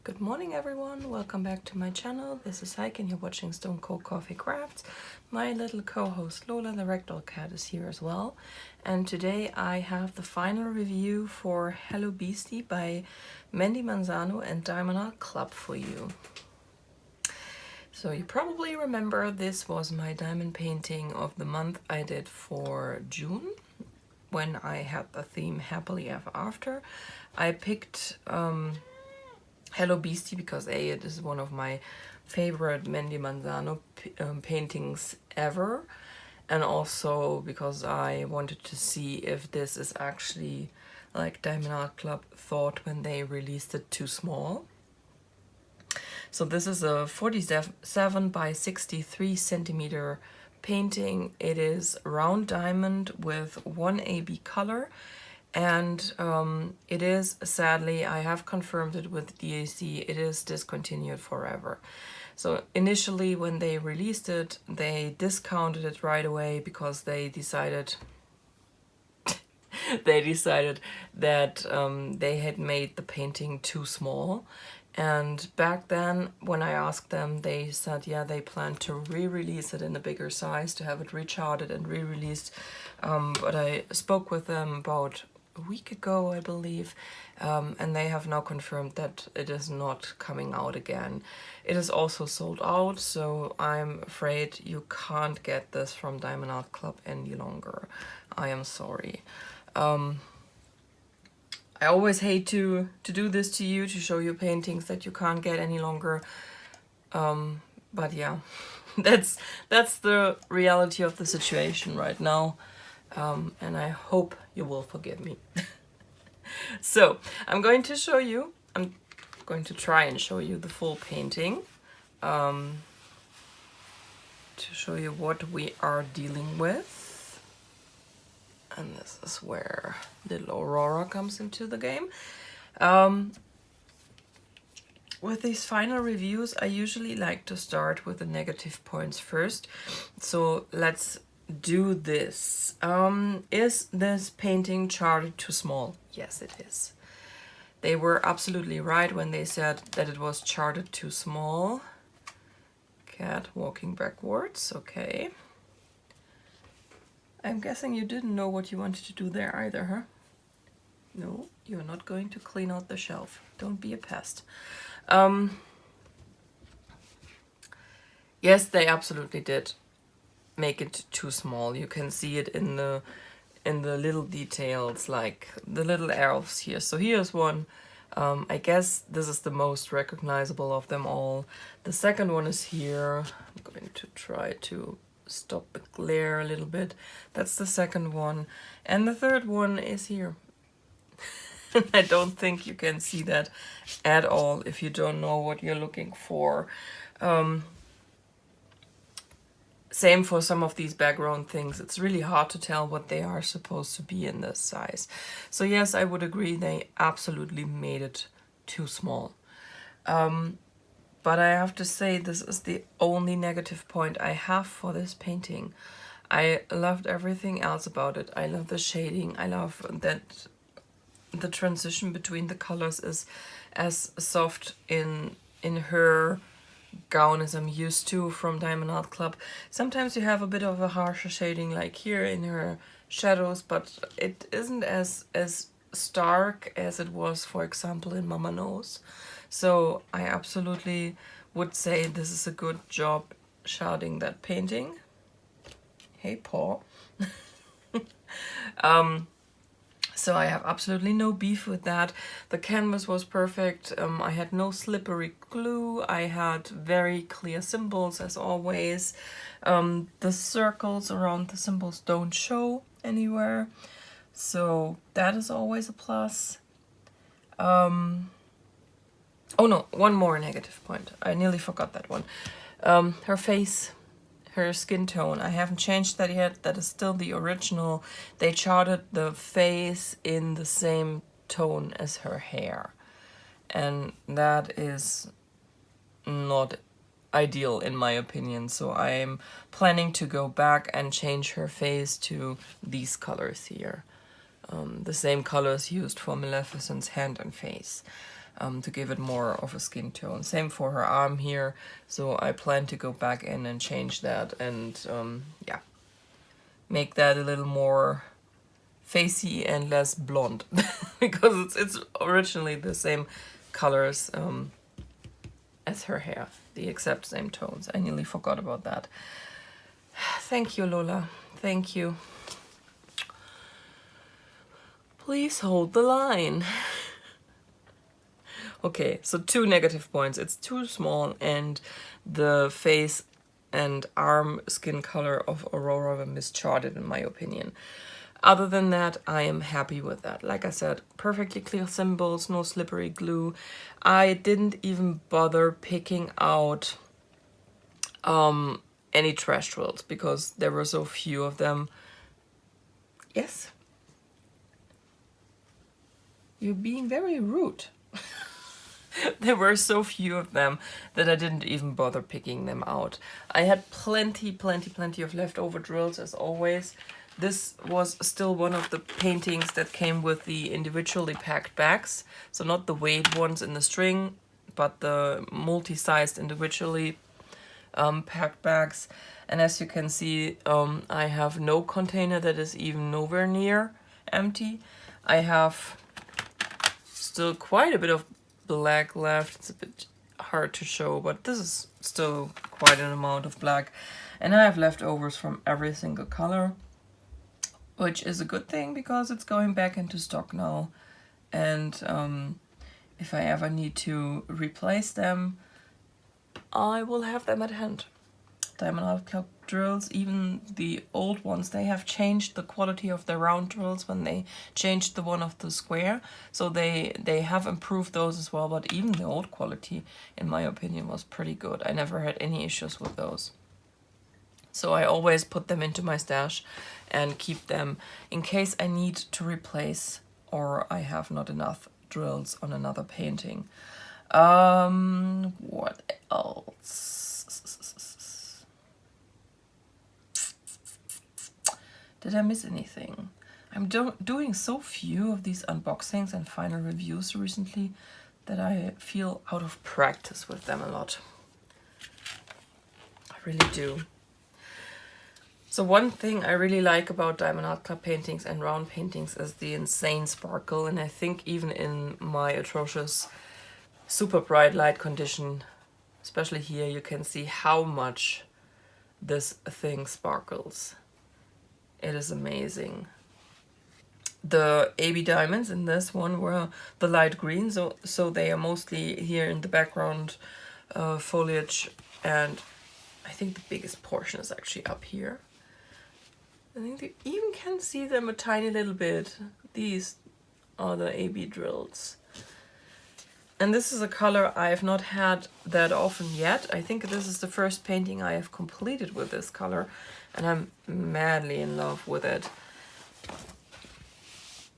Good morning everyone, welcome back to my channel. This is Heike and you're watching Stone Cold Coffee Crafts. My little co-host Lola the ragdoll cat is here as well. And today I have the final review for Hello Beastie by Mandy Manzano and Diamond Art Club for you. So you probably remember this was my diamond painting of the month I did for June, when I had the theme Happily Ever After. I picked Hello Beastie because it is one of my favorite Mandy Manzano paintings ever, and also because I wanted to see if this is actually like Diamond Art Club thought when they released it too small. So this is a 47 by 63 centimeter painting. It is round diamond with 1 AB color. And it is, sadly, I have confirmed it with DAC, it is discontinued forever. So initially when they released it, they discounted it right away because they decided that they had made the painting too small. And back then, when I asked them, they said, yeah, they plan to re-release it in a bigger size, to have it recharted and re-released. But I spoke with them about a week ago, I believe, and they have now confirmed that it is not coming out again. It is also sold out, so I'm afraid you can't get this from Diamond Art Club any longer. I am sorry. I always hate to do this to you, to show you paintings that you can't get any longer. But yeah, that's the reality of the situation right now. And I hope you will forgive me. So I'm going to try and show you the full painting, to show you what we are dealing with. And this is where little Aurora comes into the game. With these final reviews, I usually like to start with the negative points first. So let's do this. Is this painting charted too small? Yes, it is. They were absolutely right when they said that it was charted too small. Cat walking backwards, okay. I'm guessing you didn't know what you wanted to do there either, huh? No, you're not going to clean out the shelf. Don't be a pest. Yes, they absolutely did make it too small. You can see it in the little details, like the little elves here. So here's one. I guess this is the most recognizable of them all. The second one is here. I'm going to try to stop the glare a little bit. That's the second one. And the third one is here. I don't think you can see that at all if you don't know what you're looking for. Same for some of these background things. It's really hard to tell what they are supposed to be in this size. So yes, I would agree they absolutely made it too small. But I have to say this is the only negative point I have for this painting. I loved everything else about it. I love the shading. I love that the transition between the colors is as soft in her gown as I'm used to from Diamond Art Club. Sometimes you have a bit of a harsher shading like here in her shadows, but it isn't as stark as it was, for example, in Mama Knows. So I absolutely would say this is a good job shading that painting. Hey, Paw. So I have absolutely no beef with that. The canvas was perfect. I had no slippery glue. I had very clear symbols as always. The circles around the symbols don't show anywhere. So that is always a plus. Oh no, one more negative point. I nearly forgot that one. Her face. Her skin tone, I haven't changed that yet. That is still the original. They charted the face in the same tone as her hair. And that is not ideal in my opinion. So I'm planning to go back and change her face to these colors here. The same colors used for Maleficent's hand and face. to give it more of a skin tone. Same for her arm here, so I plan to go back in and change that and yeah, make that a little more facey and less blonde because it's originally the same colors as her hair, the exact same tones. I nearly forgot about that. Thank you, Lola. Thank you. Please hold the line. Okay, so 2 negative points. It's too small, and the face and arm skin color of Aurora were mischarted, in my opinion. Other than that, I am happy with that. Like I said, perfectly clear symbols, no slippery glue. I didn't even bother picking out any trash drills because there were so few of them. Yes? You're being very rude. There were so few of them that I didn't even bother picking them out. I had plenty of leftover drills as always. This was still one of the paintings that came with the individually packed bags. So not the weighed ones in the string, but the multi-sized individually packed bags. And as you can see, I have no container that is even nowhere near empty. I have still quite a bit of black left. It's a bit hard to show, but this is still quite an amount of black. And I have leftovers from every single color, which is a good thing because it's going back into stock now. And if I ever need to replace them, I will have them at hand. Diamond Art Club drills, even the old ones, they have changed the quality of the round drills when they changed the one of the square. So they have improved those as well, but even the old quality, in my opinion, was pretty good. I never had any issues with those. So I always put them into my stash and keep them in case I need to replace or I have not enough drills on another painting. What else? Did I miss anything? I'm doing so few of these unboxings and final reviews recently that I feel out of practice with them a lot. I really do. So one thing I really like about Diamond Art Club paintings and round paintings is the insane sparkle, and I think even in my atrocious super bright light condition, especially here, you can see how much this thing sparkles. It is amazing. The AB diamonds in this one were the light green, so they are mostly here in the background foliage, and I think the biggest portion is actually up here. I think you even can see them a tiny little bit. These are the AB drills. And this is a color I have not had that often yet. I think this is the first painting I have completed with this color, and I'm madly in love with it.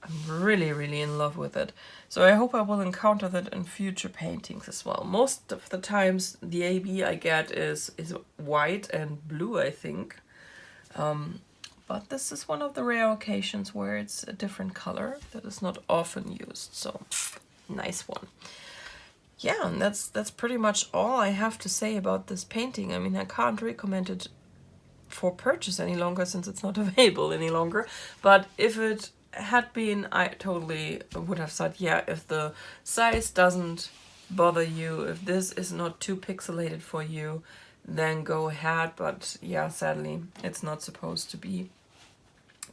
I'm really in love with it. So I hope I will encounter that in future paintings as well. Most of the times the AB I get is white and blue, I think. But this is one of the rare occasions where it's a different color that is not often used. So nice one. Yeah, and that's pretty much all I have to say about this painting. I mean, I can't recommend it for purchase any longer since it's not available any longer. But if it had been, I totally would have said, yeah, if the size doesn't bother you, if this is not too pixelated for you, then go ahead. But yeah, sadly, it's not supposed to be.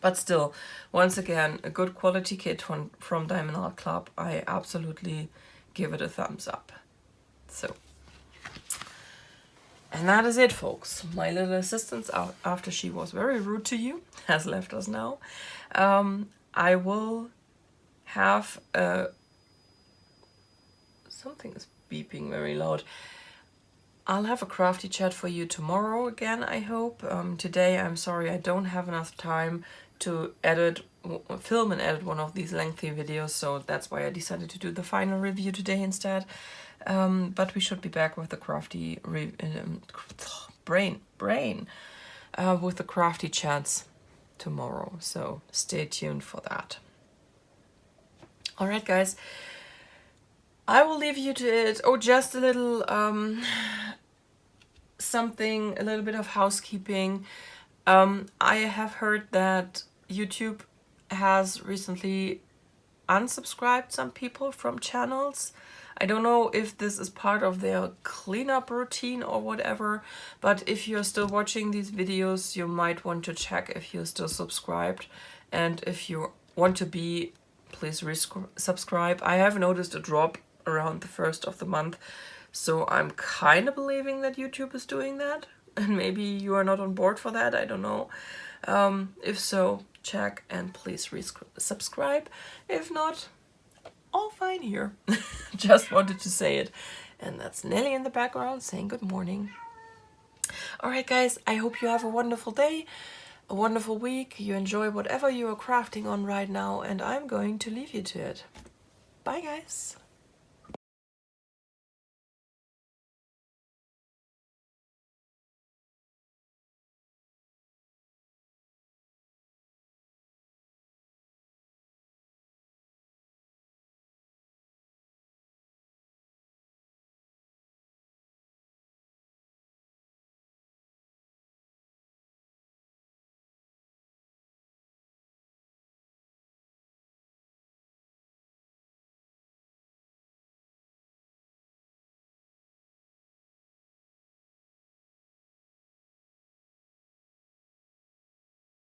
But still, once again, a good quality kit from Diamond Art Club. I absolutely give it a thumbs up. So, and that is it, folks. My little assistant, after she was very rude to you, has left us now. I will have something is beeping very loud. I'll have a crafty chat for you tomorrow again, I hope. Today, I'm sorry, I don't have enough time to film and edit one of these lengthy videos, so that's why I decided to do the final review today instead. But we should be back with the crafty with the crafty chats tomorrow, so stay tuned for that. All right, guys. I will leave you to it. Oh, just a little something, a little bit of housekeeping. I have heard that YouTube has recently unsubscribed some people from channels. I don't know if this is part of their cleanup routine or whatever, but if you're still watching these videos, you might want to check if you're still subscribed. And if you want to be, please subscribe. I have noticed a drop around the first of the month, so I'm kind of believing that YouTube is doing that. And maybe you are not on board for that, I don't know. If so, check and please subscribe. If not, all fine here. Just wanted to say it. And that's Nelly in the background saying good morning. Alright guys, I hope you have a wonderful day, a wonderful week. You enjoy whatever you are crafting on right now, and I'm going to leave you to it. Bye guys.